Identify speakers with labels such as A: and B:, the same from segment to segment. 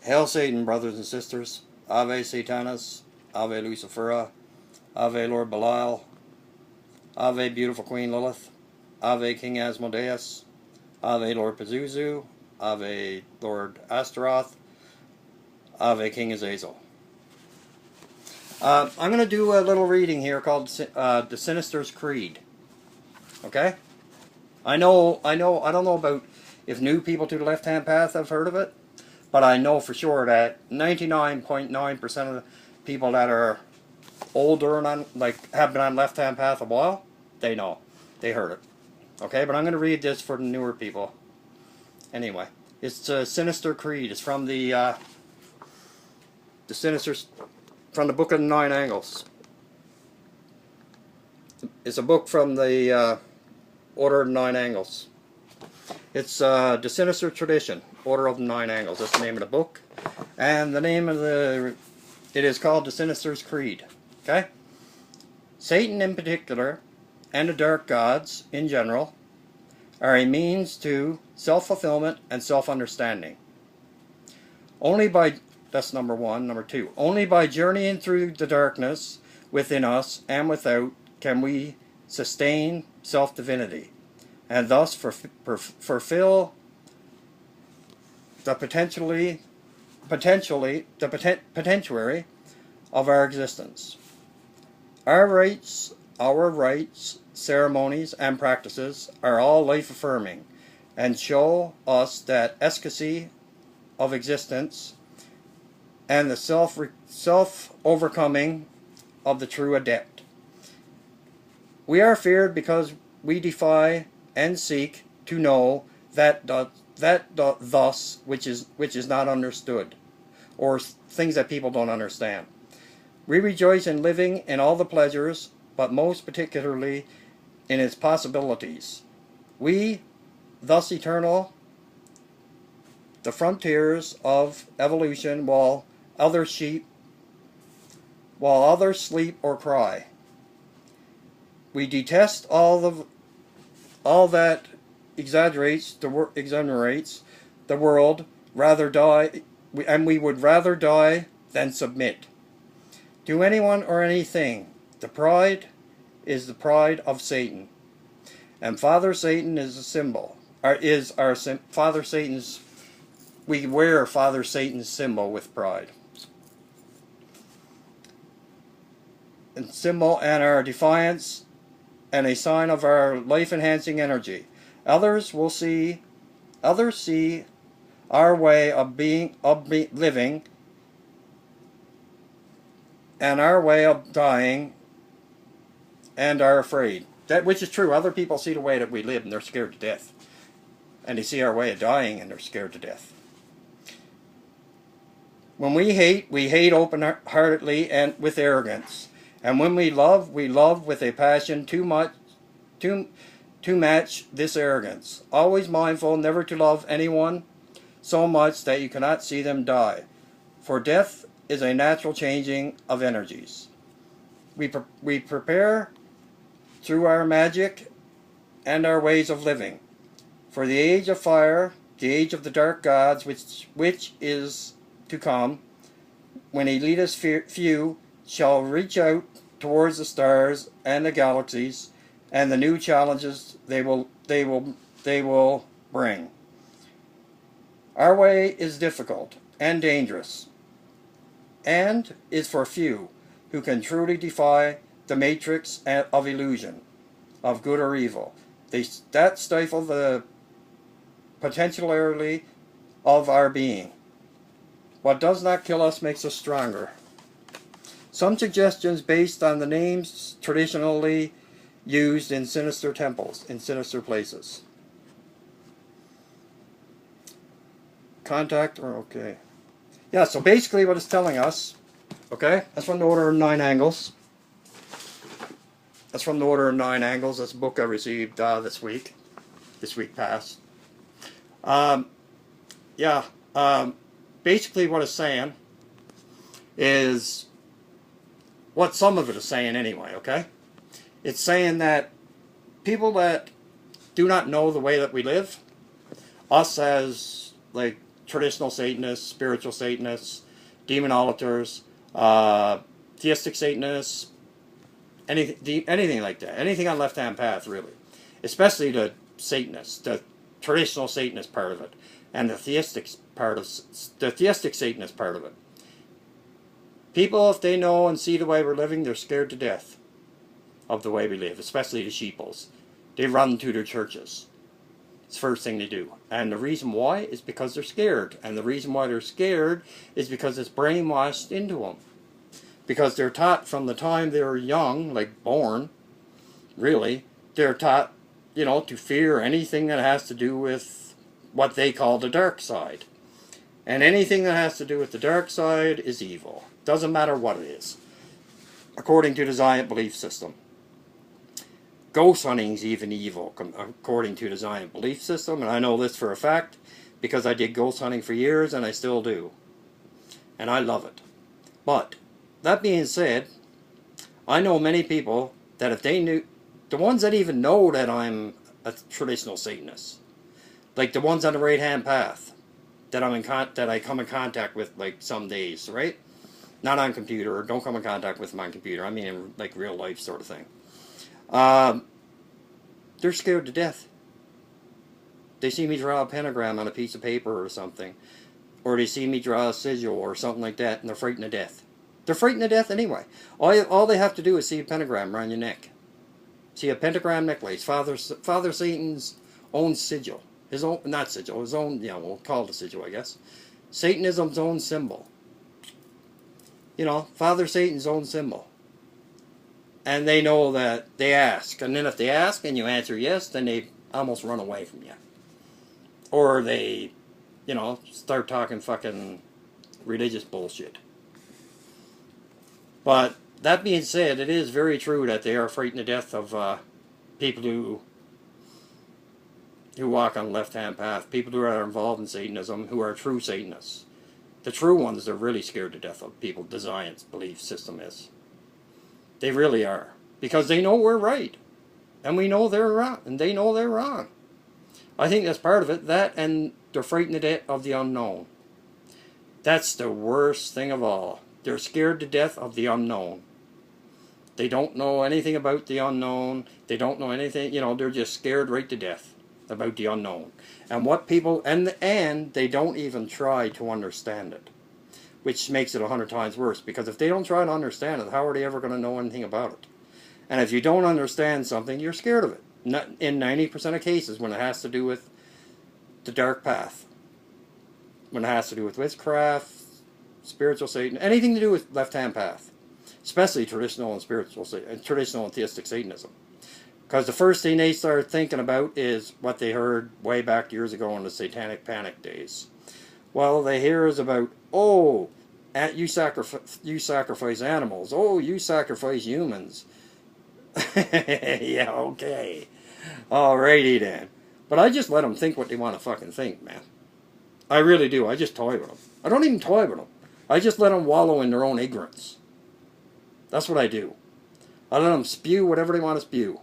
A: Hail Satan, brothers and sisters. Ave Satanas. Ave Lucifera. Ave Lord Belial. Ave beautiful Queen Lilith. Ave King Asmodeus. Ave Lord Pazuzu. Ave Lord Astaroth. Ave King Azazel. I'm going to do a little reading here called The Sinister's Creed. Okay? I don't know about if new people to the left-hand path have heard of it, but I know for sure that 99.9% of the people that are older and have been on left-hand path a while, they know. They heard it. Okay, but I'm going to read this for the newer people. Anyway, it's Sinister Creed. It's from the from the Book of the Nine Angles. It's a book from the Order of the Nine Angles. It's the Sinister Tradition, Order of the Nine Angles. That's the name of the book. And the name of it is called the Sinister's Creed. Okay? Satan in particular, and the dark gods in general, are a means to self-fulfillment and self-understanding. That's number one. Number two, only by journeying through the darkness within us and without can we sustain self-divinity, and thus fulfill the potentiary of our existence. Our rites, ceremonies, and practices are all life-affirming and show us that ecstasy of existence and the self-overcoming of the true adept. We are feared because we defy and seek to know that thus which is not understood, or things that people don't understand. We rejoice in living in all the pleasures, but most particularly in its possibilities. We, thus eternal, the frontiers of evolution, while others sleep or cry. We detest all that exaggerates the world, and we would rather die than submit to anyone or anything. The pride is the pride of Satan, and Father Satan is a symbol. Father Satan's. We wear Father Satan's symbol with pride. And our defiance, and a sign of our life-enhancing energy. Others see our way of living, and our way of dying, and are afraid. That which is true. Other people see the way that we live, and they're scared to death. And they see our way of dying, and they're scared to death. When we hate open-heartedly and with arrogance. And when we love with a passion to match this arrogance. Always mindful never to love anyone so much that you cannot see them die. For death is a natural changing of energies. We prepare through our magic and our ways of living for the age of fire, the age of the dark gods, which is to come, when elitist few shall reach out towards the stars and the galaxies and the new challenges they will bring. Our way is difficult and dangerous, and is for few who can truly defy the matrix of illusion, of good or evil. That stifle the potentiality of our being. What does not kill us makes us stronger. Some suggestions based on the names traditionally used in sinister temples, in sinister places. Okay. Yeah, so basically what it's telling us, okay, that's from the Order of Nine Angles. That's from the Order of Nine Angles. That's a book I received this week past. Basically what it's saying is what some of it is saying anyway, okay? It's saying that people that do not know the way that we live, us as, like, traditional Satanists, spiritual Satanists, demonolators, theistic Satanists, anything like that. Anything on left-hand path, really. Especially the Satanists, the traditional Satanist part of it, and the theistic Satanist part of it. People, if they know and see the way we're living, they're scared to death of the way we live, especially the sheeples. They run to their churches. It's the first thing they do. And the reason why is because they're scared. And the reason why they're scared is because it's brainwashed into them. Because they're taught from the time they're young, like born, really, they're taught, you know, to fear anything that has to do with what they call the dark side. And anything that has to do with the dark side is evil. Doesn't matter what it is, according to the Zion belief system. Ghost hunting is even evil, according to the Zion belief system, and I know this for a fact because I did ghost hunting for years and I still do. And I love it. But, that being said, I know many people that if they knew, the ones that even know that I'm a traditional Satanist, like the ones on the right-hand path, that I come in contact with like some days, right? Not on computer, or don't come in contact with them on computer. I mean in like real life sort of thing. They're scared to death. They see me draw a pentagram on a piece of paper or something. Or they see me draw a sigil or something like that, and they're frightened to death. They're frightened to death anyway. All they have to do is see a pentagram around your neck. See a pentagram necklace. Father Satan's own sigil. His own, not sigil, his own, yeah, we'll call it a sigil, I guess. Satanism's own symbol. You know, Father Satan's own symbol. And they know that they ask. And then if they ask and you answer yes, then they almost run away from you. Or they, you know, start talking fucking religious bullshit. But that being said, it is very true that they are frightened to death of people who walk on the left-hand path. People who are involved in Satanism, who are true Satanists. The true ones are really scared to death of people the Zion's belief system is. They really are. Because they know we're right. And we know they're wrong. And they know they're wrong. I think that's part of it. That and they're frightened to death of the unknown. That's the worst thing of all. They're scared to death of the unknown. They don't know anything about the unknown. They don't know anything. You know, they're just scared right to death about the unknown. And what people, and they don't even try to understand it. Which makes it 100 times worse. Because if they don't try to understand it, how are they ever going to know anything about it? And if you don't understand something, you're scared of it. Not in 90% of cases when it has to do with the dark path. When it has to do with witchcraft, spiritual Satan, anything to do with left-hand path. Especially traditional and traditional and theistic Satanism. Because the first thing they start thinking about is what they heard way back years ago in the Satanic Panic days. Well, they hear is about, oh, you sacrifice animals. Oh, you sacrifice humans. Yeah, okay. Alrighty then. But I just let them think what they want to fucking think, man. I really do. I just toy with them. I don't even toy with them. I just let them wallow in their own ignorance. That's what I do. I let them spew whatever they want to spew.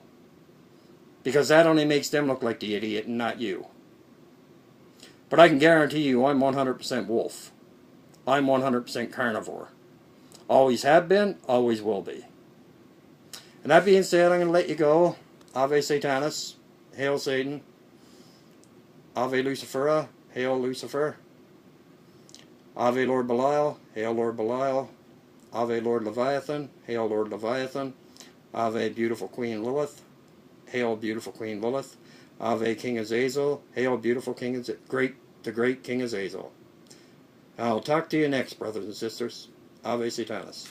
A: Because that only makes them look like the idiot and not you. But I can guarantee you I'm 100% wolf. I'm 100% carnivore. Always have been, always will be. And that being said, I'm going to let you go. Ave Satanas. Hail Satan. Ave Lucifera. Hail Lucifer. Ave Lord Belial. Hail Lord Belial. Ave Lord Leviathan. Hail Lord Leviathan. Ave Beautiful Queen Lilith. Hail beautiful Queen Lilith. Ave King Azazel. Hail beautiful King Azazel. The great King Azazel. I'll talk to you next, brothers and sisters. Ave Satanas.